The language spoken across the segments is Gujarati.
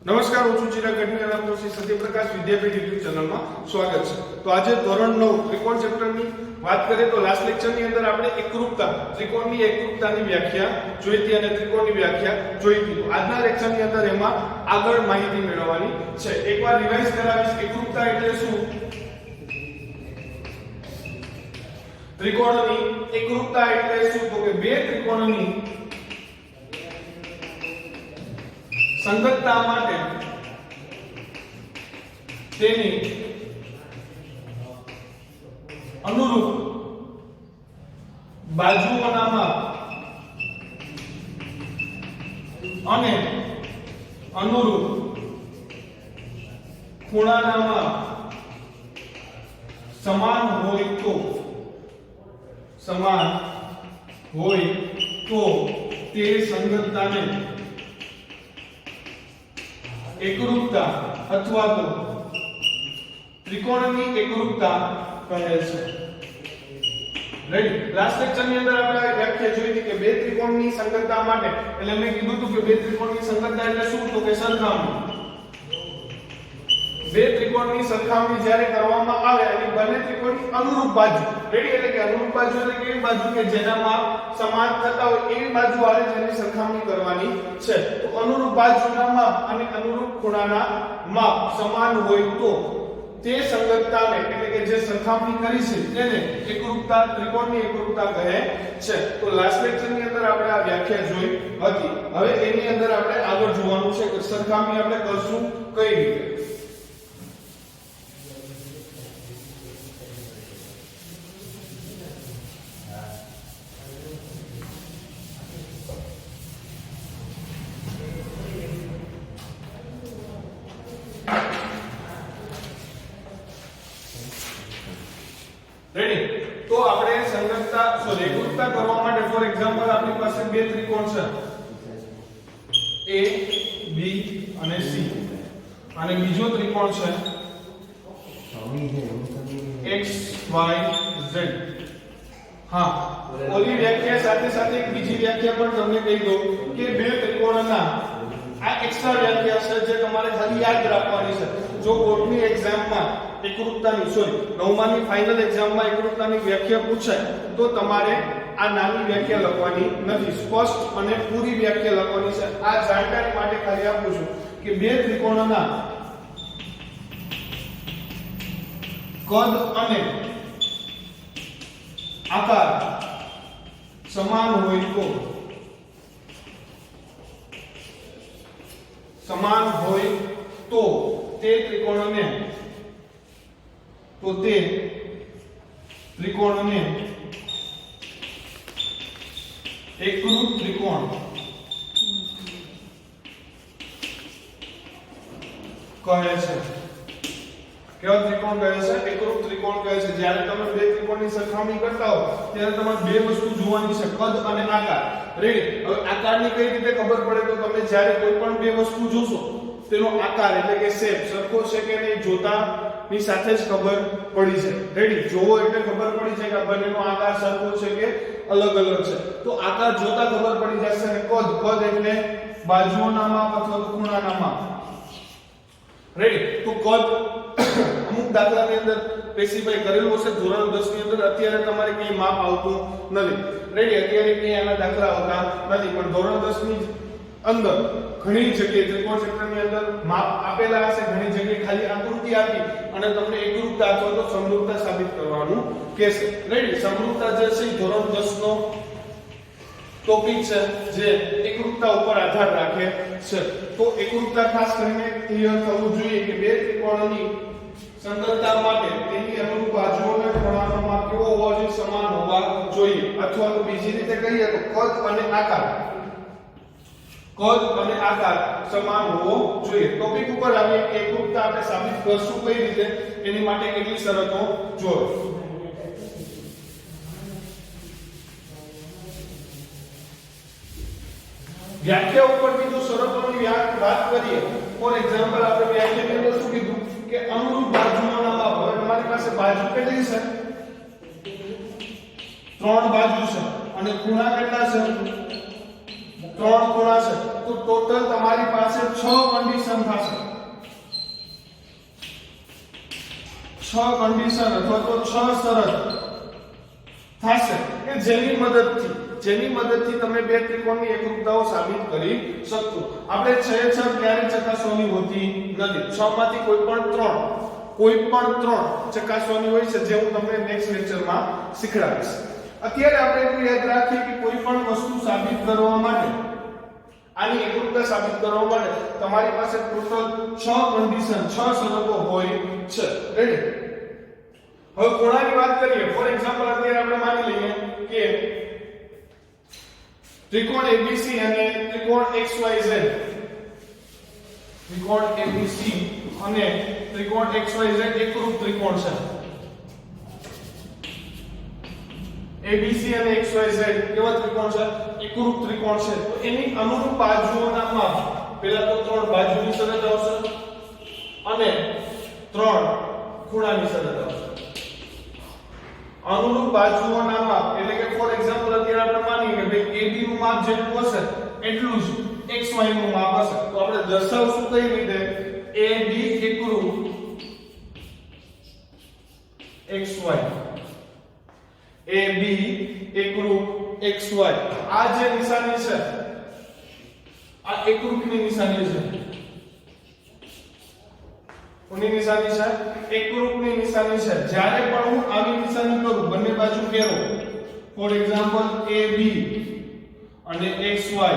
નમસ્કાર, હું છું ચિરાગ ગઢવી અને આપનું શ્રી સત્યપ્રકાશ વિદ્યાપીઠ યુટ્યુબ ચેનલમાં સ્વાગત છે। તો આજે ધોરણ 9 ત્રિકોણ ચેપ્ટરની વાત કરીએ તો લાસ્ટ લેક્ચરની અંદર આપણે એકરૂપતા, ત્રિકોણની એકરૂપતાની વ્યાખ્યા જોઈ હતી અને ત્રિકોણની વ્યાખ્યા જોઈ હતી। તો આજના લેક્ચરની અંદર એમાં આગળ માહિતી મેળવવાની છે। એકવાર રિવાઇઝ કરાવીશ। એકરૂપતા એટલે શું? ત્રિકોણની એકરૂપતા એટલે શું? તો કે બે ત્રિકોણની સંગતતા માટે તેની અનુરૂપ બાજુઓના માપ અને અનુરૂપ ખૂણાના માપ સમાન હોય તો તે સંગતતાને એકરૂપતા અથવા તો ત્રિકોણની એકરૂપતા કહે છે। રાઈટ। લાસ્ટ લેક્ચરની અંદર આપણે વ્યાખ્યા જોઈ હતી કે બે ત્રિકોણની સંગતતા માટે એટલે મેં કીધું હતું કે બે ત્રિકોણની સંગતતા એટલે શું? તો કે સરખામણી। બે ત્રિકોણની સરખામણી જ્યારે કરવામાં આવે અને બંને ત્રિકોણની અનુરૂપ બાજુ, રેડી, એટલે કે અનુરૂપ બાજુ એટલે કેવી બાજુ કે જેના માપ સમાન થતા હોય એવી બાજુ આરે જેની સરખામણી કરવાની છે। તો અનુરૂપ બાજુના માપ અને અનુરૂપ ખૂણાના માપ સમાન હોય તો તે સંગતતાને એટલે કે જે સરખામણી કરી છે તેને એકરૂપતા, ત્રિકોણની એકરૂપતા કહે છે। તો લાસ્ટ લેક્ચરની અંદર આપણે આ વ્યાખ્યા જોઈ હતી। હવે એની અંદર આપણે આગળ જોવાનું છે કે સરખામણી આપણે કરશું કઈ રીતે। રેડી। તો આપણે સંગતતા એકરૂપતા કરવા માટે ફોર એક્ઝામ્પલ આપણી પાસે બે ત્રિકોણ છે A B અને C અને બીજો ત્રિકોણ છે X Y Z। હા, ઓલી વ્યાખ્યા સાથે સાથે એક બીજી વ્યાખ્યા પણ તમને કહી દઉં કે બે ત્રિકોણના આ એક્સ્ટ્રા વ્યાખ્યા છે જે તમારે ખાલી યાદ રાખવાની છે। જો બોર્ડની એક્ઝામમાં એકરૂપતાની નવમાની ફાઇનલ એક્ઝામમાં એકરૂપતાની વ્યાખ્યા પૂછાય તો તમારે આ નાની વ્યાખ્યા લખવાની નથી, સ્પષ્ટ અને પૂરી વ્યાખ્યા લખવાની છે। આ જાણકારી માટે ખાલી આપું છું કે બે ત્રિકોણના કદ અને આકાર સમાન હોય તો તે ત્રિકોણને એકરૂપ ત્રિકોણ કહે છે। કેવો ત્રિકોણ કહે છે? એકરૂપ ત્રિકોણ કહે છે। જ્યારે તમે બે ત્રિકોણની સરખામણી કરતા હો ત્યારે તમારે બે વસ્તુ જોવાની છે, કદ અને આકાર। રેડી। હવે આકારની કઈ રીતે ખબર પડે? તો તમે જ્યારે કોઈ પણ બે વસ્તુ જોશો તેનો આકાર એટલે કે શેપ સરખો છે કે નહીં જોતા ની સાથે જ ખબર પડી છે। રેડી। જોવો એટલે ખબર પડી છે કે આ બંનેનો આકાર સરખો છે કે અલગ અલગ છે। તો આકાર જોતા ખબર પડી જશે અને કદ એટલે બાજુઓના માપ અથવા તો ખૂણાના માપ। રેડી। તો કદ અમુક દાખલાની અંદર સ્પેસિફાઈ કરેલું હશે ધોરણ 10 ની અંદર। અત્યારે તમારે કઈ માપ આવતું નથી। રેડી। અત્યારે કઈ આના દાખલા આવતા નથી, પણ ધોરણ 10 ની અંદર ઘણી જગ્યાએ ત્રિકોણ ચેપ્ટરની અંદર માપ આપેલા હશે, ઘણી જગ્યાએ ખાલી આકૃતિ આપી અને તમને એકરૂપતા અથવા તો સમરૂપતા સાબિત કરવાનું કહેશે। રેડી। સમરૂપતા જે છે ધોરણ 10 નો ટોપિક છે જે એકરૂપતા ઉપર આધાર રાખે છે। તો એકરૂપતા ખાસ કરીને ક્લિયર થવું જોઈએ કે બે ત્રિકોણની સંગતતા માટે તેની અનુરૂપ બાજુઓના ખૂણાનો માપ કેવો હોવો જોઈએ? સમાન હોવા જોઈએ। અથવા તો બીજી રીતે કહીએ તો કદ અને આકાર સમાન હોવો જોઈએ। ટોપિક ઉપર આવીએ કે એકરૂપતા આપણે સાબિત કરશું કઈ રીતે, એની માટે કેટલી શરતો જોડો। વ્યાખ્યા ઉપરથી જો શરતોની વાત કરીએ, ફોર એક્ઝામ્પલ આપણે વ્યાખ્યાની અંદર શું કીધું કે અનુરૂપ બાજુઓના માપ। હવે તમારી પાસે બાજુ કેટલી છે? 3 બાજુ છે અને ખૂણા કેટલા છે? 3 ખૂણા છે તો ટોટલ તમારી પાસે 6 કન્ડિશન થશે 6 કન્ડિશન અથવા તો 6 શરત થશે કે જેની મદદથી તમે બે ત્રિકોણની એકરૂપતાઓ સાબિત કરી શકશો આપણે 6 ક્યારે ચકાસવાની હોતી નથી 6 માંથી કોઈ પણ 3 ચકાસવાની હોય છે જે હું તમને નેક્સ્ટ લેક્ચરમાં શીખવાડીશ અત્યારે આપણે એટલું યાદ રાખીએ કે કોઈ પણ વસ્તુ સાબિત કરવા માટે આની એકરૂપતા સાબિત કરવા માટે તમારી પાસે ટોટલ 6 કન્ડિશન 6 શરતો હોય છે રેડી હવે ખૂણાની વાત કરીએ ફોર એક્ઝામ્પલ અત્યારે આપણે માની લઈએ કે ત્રિકોણ ABC અને ત્રિકોણ XYZ ત્રિકોણ ABC અને ત્રિકોણ XYZ એકરૂપ ત્રિકોણ છે ABC અને XYZ કેવા ત્રિકોણ છે એકરૂપ ત્રિકોણ છે તો એની અનુરૂપ બાજુઓના માપ પહેલા તો 3 બાજુની શરત આવશે અને 3 ખૂણાની શરત આવશે અનુરૂપ બાજુઓના માપ એટલે કે ફોર એક્ઝામ્પલ અત્યારે આપણે માનીએ કે ભાઈ AB નું માપ જેટલું હશે એટલું જ XY નું માપ હશે તો આપણે દર્શાવશું કઈ રીતે AB એકરૂપ XY AB એકરૂપ XY આ જે નિશાની છે આ એકરૂપની નિશાની છે કોની નિશાની છે એકરૂપની નિશાની છે જ્યારે પણ હું આવી નિશાની કરું બંને બાજુ કેરો ફોર એક્ઝામ્પલ AB અને XY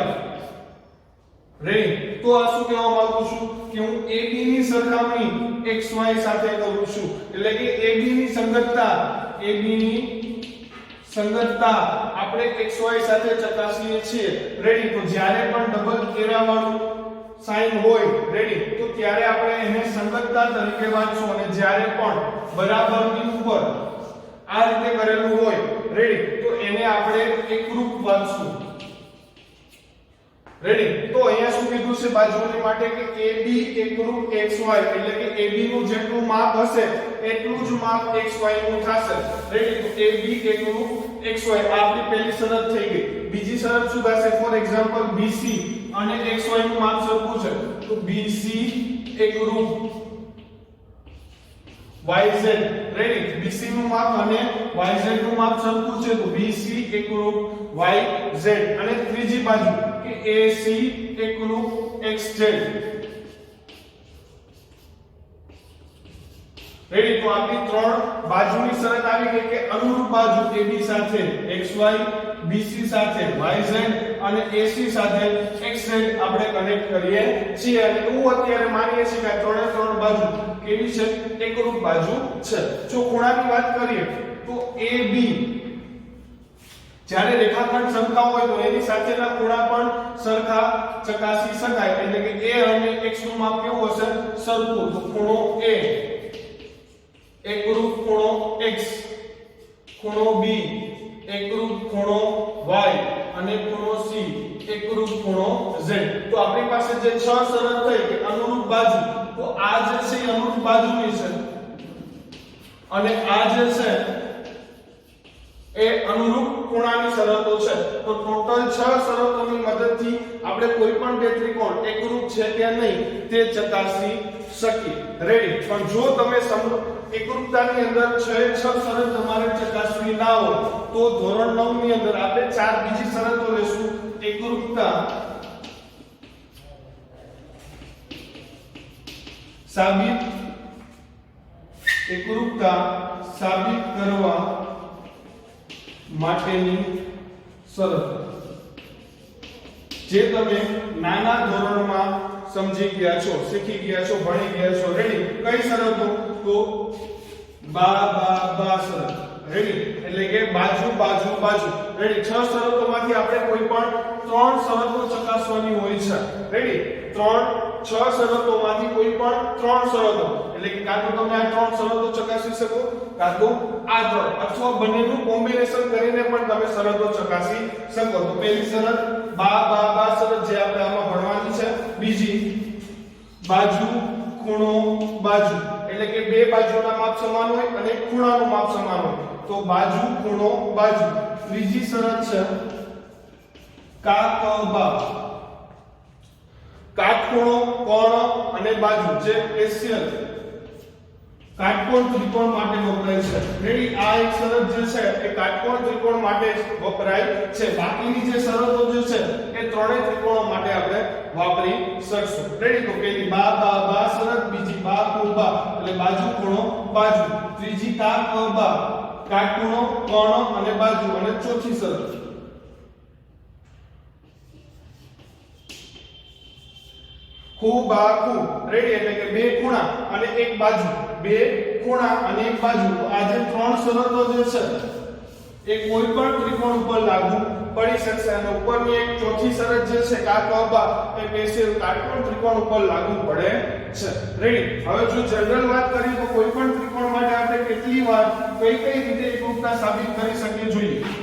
રેડી તો આ શું કહેવા માંગુ છું કે હું AB ની સરખામણી XY સાથે કરું છું એટલે કે AB ની સંગતતા આપણે XY સાથે ચકાસીએ છીએ રેડી તો જ્યારે પણ ડબલ ઘેરા વાળું સાઇન હોય રેડી તો ત્યારે આપણે એને સંગતતા તરીકે વાંચશું અને જ્યારે પણ બરાબરની ઉપર આ રીતે કરેલું હોય રેડી તો એને આપણે એકરૂપ વાંચશું રેડી તો અહીંયા શું કીધું છે બાજુની માટે કે AB એકરૂપ XY એટલે કે AB નું જેટલું માપ હશે એટલું જ માપ XY નું થશે રેડી તો AB એકરૂપ XY આપણી પહેલી શરત થઈ ગઈ બીજી શરત શું થશે ફોર એક્ઝામ્પલ BC અને XY નું માપ સરખું છે તો BC એકરૂપ YZ રેડી BC નું માપ અને YZ નું માપ સરખું છે તો BC એકરૂપ YZ અને ત્રીજી બાજુ કે AC એકરૂપ XZ રેડી તો આપણી 3 બાજુની શરત આવી ગઈ કે અનુરૂપ બાજુ AB સાથે XY BC સાથે YZ અને AC સાથે XZ આપણે કનેક્ટ કરીએ છીએ અને હું અત્યારે માનીએ છીએ કે આ 3 બાજુ કેવી છે એકરૂપ બાજુ છે જો ખૂણાની વાત કરીએ તો AB જ્યારે રેખાખંડ સરખા હોય તો એની સાથેના ખૂણા પણ સરખા ચકાસી શકાય એટલે કે A અને X નું માપ કેવું હશે સરખું તો ખૂણો A એકરૂપ ખૂણો X ખૂણો B એકરૂપ ખૂણો Y અને ખૂણો C એકરૂપ ખૂણો Z તો આપણી પાસે જે 6 શરત થઈ કે અનુરૂપ બાજુ તો આ જે છે અનુરૂપ બાજુની છે અને આ જે છે એ અનુરૂપ ખૂણાની શરતો છે તો ટોટલ 6 શરતોની મદદથી આપણે કોઈ પણ બે ત્રિકોણ એકરૂપ છે કે નહીં તે ચકાસી શકીએ રેડી પણ જો તમે એકરૂપતાની અંદર 6 શરત તમારે ચકાસવી ના હોય તો ધોરણ 9 ની અંદર આપણે 4 બીજી શરતો લેશું એકરૂપતા સાબિત કરવા માટેની શરત જે તમે નાના ધોરણમાં સમજી ગયા છો શીખી ગયા છો ભણી ગયા છો રેડી કઈ શરતો તો બા શરત રેડી એટલે કે બાજુ રેડી 6 શરતોમાંથી આપણે કોઈ પણ 3 શરતો ચકાસવાની હોય છે રેડી 6 શરતોમાંથી કોઈ પણ 3 શરતો એટલે કે કાં તો તમે આ 3 શરતો ચકાસી શકો કાં તો આ 3 અથવા બંનેનું કોમ્બિનેશન કરીને પણ તમે શરતો ચકાસી શકો તો પહેલી શરત બા શરત જે આપણે આમાં ભણવાની છે બીજી બાજુ ખૂણો બાજુ એટલે કે બે બાજુના માપ સમાન હોય અને ખૂણાનું માપ સમાન હોય તો બાજુ ખૂણો બાજુ ત્રીજી શરત છે કાકબા. કાટખૂણો, કોણ અને બાજુ જે સ્પેશિયલ કાટકોણ ત્રિકોણ માટે વપરાય છે. રેડી, આ એક શરત જે છે એ કાટકોણ ત્રિકોણ માટે વપરાય છે. બાકીની જે શરતો જે છે એ ત્રણેય ત્રિકોણો માટે આપણે વાપરી શકશું. રેડી, તો પેલી બા બા બા શરત, બીજી બા કો બા એટલે બાજુ ખૂણો બાજુ, ત્રીજી કા ક બા કાટખૂણો કોણ અને બાજુ, અને ચોથી શરત ખૂબાખૂ. રેડી, એટલે કે બે ખૂણા અને એક બાજુ, બે ખૂણા અને એક બાજુ. તો આ જે ત્રણ શરતો જે છે એ કોઈ પણ ત્રિકોણ ઉપર લાગુ પડી શકશે. અને ઉપરની એક ચોથી શરત જે છે કાકબા એ પેશિયલ કાટકોણ ત્રિકોણ ઉપર લાગુ પડે છે. રેડી, હવે જો જનરલ વાત કરીએ તો કોઈ પણ ત્રિકોણ માટે આપણે કેટલી વાર કઈ રીતે એકરૂપતા સાબિત કરી શકીએ જોઈએ.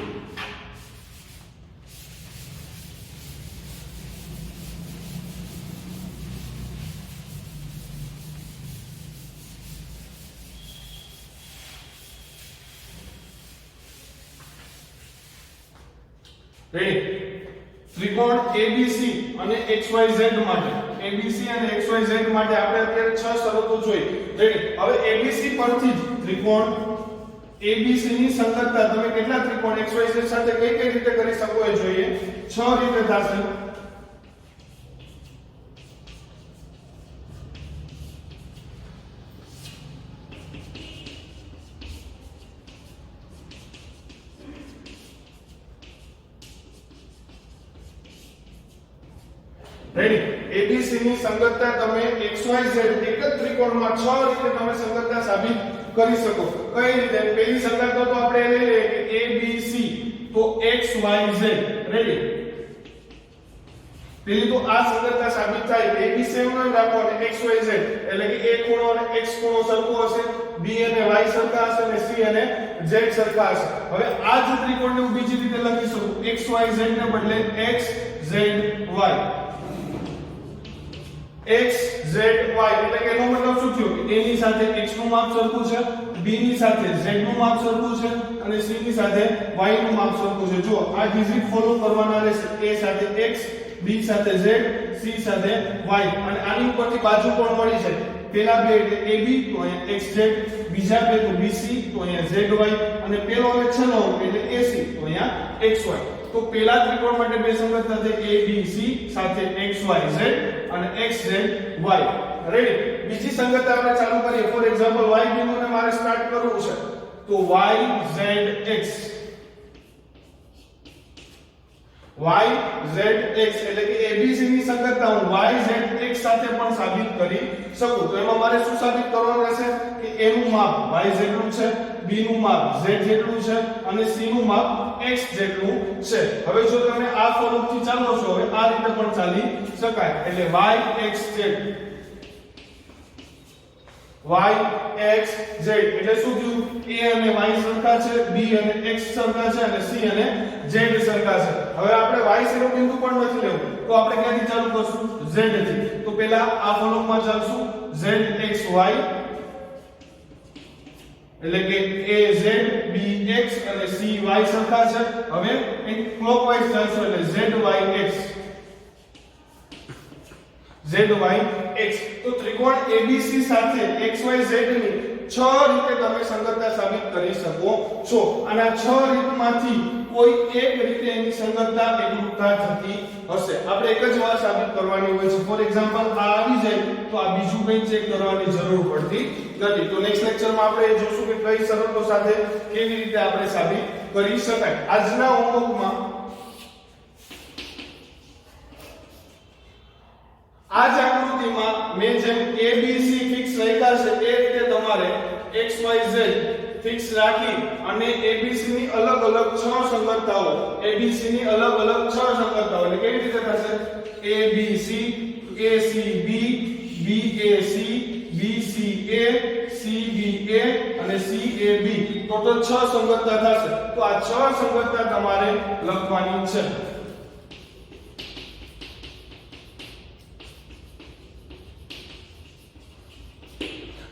રેડી, ત્રિકોણ ABC અને XYZ માટે, ABC અને XYZ માટે આપણે અત્યારે 6 શરતો જોઈ. રેડી, હવે ABC પરથી જ ત્રિકોણ ABC ની સંગતતા તમે કેટલા ત્રિકોણ XYZ સાથે કઈ રીતે કરી શકો એ જોઈએ. 6 રીતે થશે. રેડી, ABC ની સંગતતા તમે XYZ એક જ ત્રિકોણમાં 6 રીતે તમે સંગતતા સાબિત કરી શકો. કઈ રીતે? પહેલી સંગતતા તો આપણે લઈ લઈએ કે ABC તો XYZ. રેડી, પેલી તો આ સંગતતા સાબિત થાય. ABC એમ ન રાખો અને XYZ એટલે કે A ખૂણો અને X ખૂણો સરખો હશે, B અને Y સરખા હશે અને C અને Z સરખા હશે. હવે આ જ ત્રિકોણને હું બીજી રીતે લખી શકું. XYZ ને બદલે XZY. XZY એટલે કે એનો મતલબ શું થયો કે A ની સાથે X નું માપ સરખું છે, B ની સાથે Z નું માપ સરખું છે અને C ની સાથે Y નું માપ સરખું છે. જો આ ડિજિટ ફોલો કરવાના રહેશે. A સાથે X, B સાથે Z, C સાથે Y. અને આની ઉપરથી બાજુ કોણ મળી છે? પેલા બે એટલે AB તો અહીંયા XZ, બીજા બે તો BC તો અહીંયા ZY અને પેલો અને છેલ્લો એટલે AC તો અહીંયા XY. તો પેલા ત્રિકોણ માટે બે સંગતતા છે ABC સાથે XYZ અને XZY. રેડી, બીજી સંગતતા આપણે ચાલુ કરીએ. ફોર એક્ઝામ્પલ y બિંદુને મારે સ્ટાર્ટ કરવું છે તો YZX. YZX એટલે કે ABC ની સંગતતા હું YZX સાથે પણ સાબિત કરી શકું. તો એમાં મારે શું સાબિત કરવાનું રહેશે કે A નું માપ Y જેટલું છે, B નું માપ Z જેટલું છે અને C નું માપ X જેટલું છે. હવે જો તમે આ સ્વરૂપથી ચાલો છો, હવે આ રીતે પણ ચાલી શકાય. એટલે YXZ YXZ એટલે શું થયું? A અને Y સરખા છે, B અને X સરખા છે અને C અને Z સરખા છે. હવે આપણે Y શિરોબિંદુ પણ નથી લેવું તો આપણે ક્યાંથી ચાલુ કરશું? Z થી. તો પહેલા આ ફોર્મમાં ચાલશું ZXY એટલે કે AZ BX અને CY સરખા છે. હવે ક્લોકવાઇઝ ચાલશું એટલે ZYX ZYX. તો ત્રિકોણ ABC સાથે XYZ ની 6 રીતે તમે સંગતતા સાબિત કરી શકો છો. અને આ 6 રીતમાંથી કોઈ એક રીતે એની સંગતતા એકરૂપતા થતી હશે. આપણે એક જ વાર સાબિત કરવાની હોય છે. ફોર એક્ઝામ્પલ આ આવી જાય તો આ બીજું કંઈ ચેક કરવાની જરૂર પડતી નથી. તો નેક્સ્ટ લેક્ચરમાં આપણે જોશું કે કઈ શરતો સાથે કેવી રીતે આપણે સાબિત કરી શકાય. આજના હોમવર્કમાં આ જ આકૃતિમાં મેં જેમ ABC ફિક્સ લખ્યા છે એ રીતે તમારે XYZ ફિક્સ રાખી અને ABC ની અલગ અલગ 6 સંગતતાઓ, ABC ની અલગ અલગ 6 સંગતતાઓ એટલે કેવી રીતે થશે? ABC, ACB, BAC, BCA, CBA અને CAB. ટોટલ 6 સંગતતા થશે. તો આ 6 સંગતતા તમારે લખવાની છે.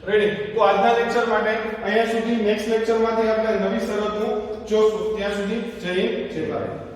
રેડી, તો આજના લેક્ચર માટે અહીંયા સુધી. નેક્સ્ટ લેક્ચરમાંથી આપણે નવી શરતો જોશું. ત્યાં સુધી જય હિન્દ, જય ભારત.